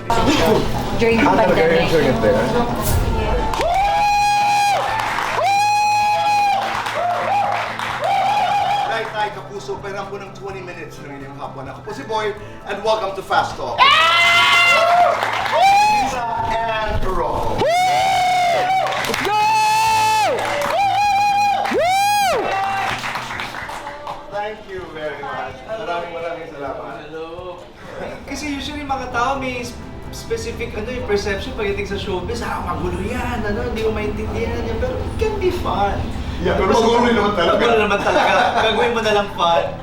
During the pandemic. Right, tayo kapuso, pairam po ng 20 minutes ng inyong hapon. Ako po si Boy, and welcome to Fast Talk. Lisa and Ro. Let's go! Thank you very much. Maraming salamat. Hello. Kasi usually mga tao may specific yung perception pagdating sa showbiz, magulo yan, hindi mo maintindihan yan, pero it can be fun. Yeah, pero magulo naman talaga. Magulo naman talaga. Gagawin mo na lang fun.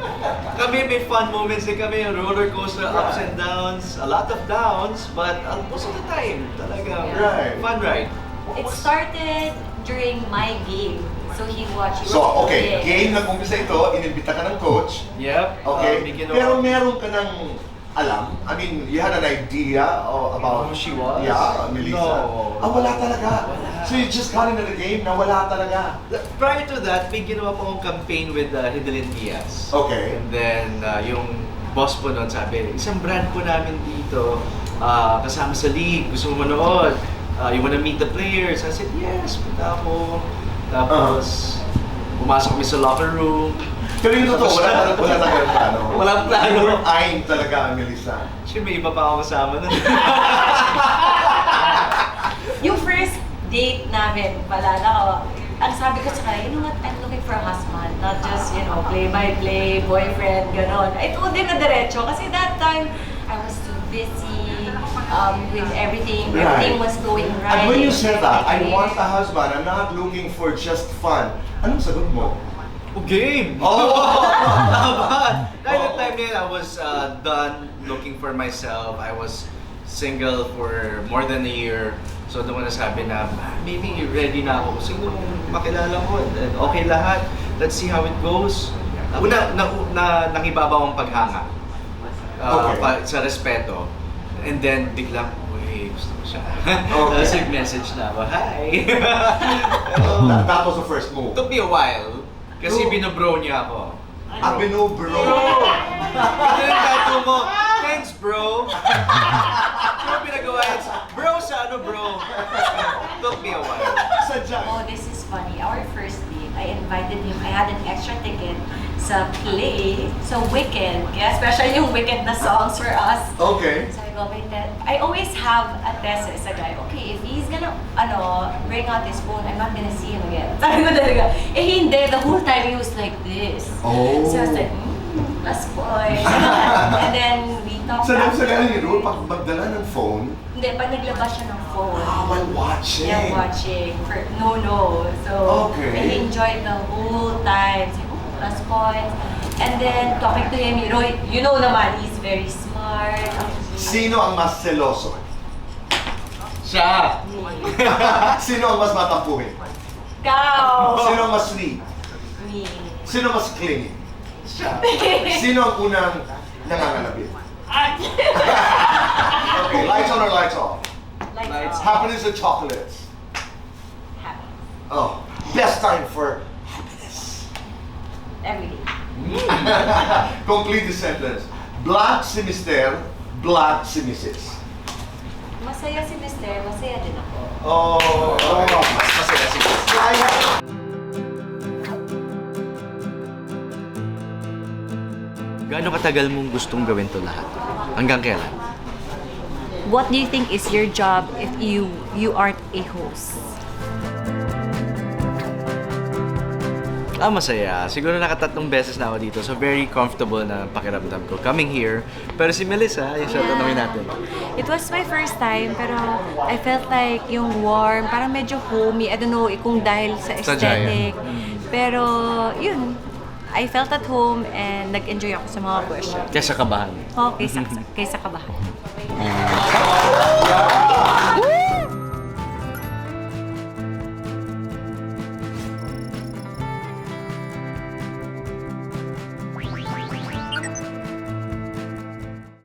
Kami may fun moments din kami, roller coaster, ups and downs, a lot of downs, but most of the time, talaga, fun ride. It started during my game. So he watched. So, okay, game nag-umpisa ito, inimbita ka ng coach. Yep. Okay, pero meron ka ng alam? I mean, you had an idea about who she was? Yeah, Melissa. No. Wala talaga. Wala. So you just got into the game na wala talaga. Prior to that, may ginawa po akong campaign with Hidilyn Diaz. Okay. And then, yung boss po noon sabi, isang brand po namin dito, kasama sa league, gusto mo manood? You wanna meet the players? I said, yes, punta ako. Tapos, pumasok kami sa locker room. Pero yung totoo, wala talaga plano. Walang plano. You were eyeing talaga ang Melissa. Sure, may iba pa ako kasama nun. Yung first date namin, palala ko, ang sabi ko sa kanya, you know what, I'm looking for a husband, not just, play-by-play, boyfriend, ganon. I told him na diretso kasi that time, I was too busy with everything. Right. Everything was going right. And when you said that, I want a husband, I'm not looking for just fun, anong sagot mo? Game! Oh! Dahil that time na yun, I was done looking for myself. I was single for more than a year. So doon ko nasabi na, maybe ready na ako. Kasi nung makilala ko, and okay lahat. Let's see how it goes. Una, nakibabaw ang paghanga. Sa respeto. And then, biglang, uy, gusto ko siya. Tapos nag-message na ako, hi! That was the first move. Took me a while. Kasi binobro niya ako. Binobro? Ito yung tattoo mo. Thanks, bro. Pero pinagawa yun, bro sa ano, bro? Took me a while. Sadya. Oh, this is funny. Our first date, I invited him. I had an extra ticket sa play, sa Wicked. Kaya special yung Wicked na songs for us. Okay. So I go, wait, I always have a test sa guy. Okay, if he's gonna, bring out his phone, I'm not gonna see him again. Sabi ko talaga, hindi, the whole time he was like this. Oh. So I was like, plus point. And then we talked Sa galing ni Rule, pag magdala ng phone, hindi, pag naglabas siya ng phone. while watching. Yeah, watching. No. So, Okay. I enjoyed the whole time. Sabi ko, plus points. And then, talking to him, you know naman, he's very smart. Sino ang mas seloso? Siya! Sino ang mas matampuhin? Ikaw! Sino ang mas sweet? Me. Sino mas clingy? Siya. Sino ang unang nangangalapit? Okay, lights on or lights off? Lights off. Happiness or chocolates? Happy. Oh, best time for happiness. Every day. Complete the sentence. Black si Mister, black si Mrs. Masaya si Mister, masaya din ako. Mas masaya si Gaano katagal mong gustong gawin to lahat? Hanggang kailan? What do you think is your job if you aren't a host? Masaya. Siguro nakatatlong beses na ako dito. So very comfortable na pakiramdam ko coming here. Pero si Melissa, yung siya tanongin natin. It was my first time, pero I felt like yung warm, parang medyo homey. I don't know kung dahil sa aesthetic. Pero yun, I felt at home and nag-enjoy ako sa mga questions. Kesa kabahan. Oh, kaysa kabahan.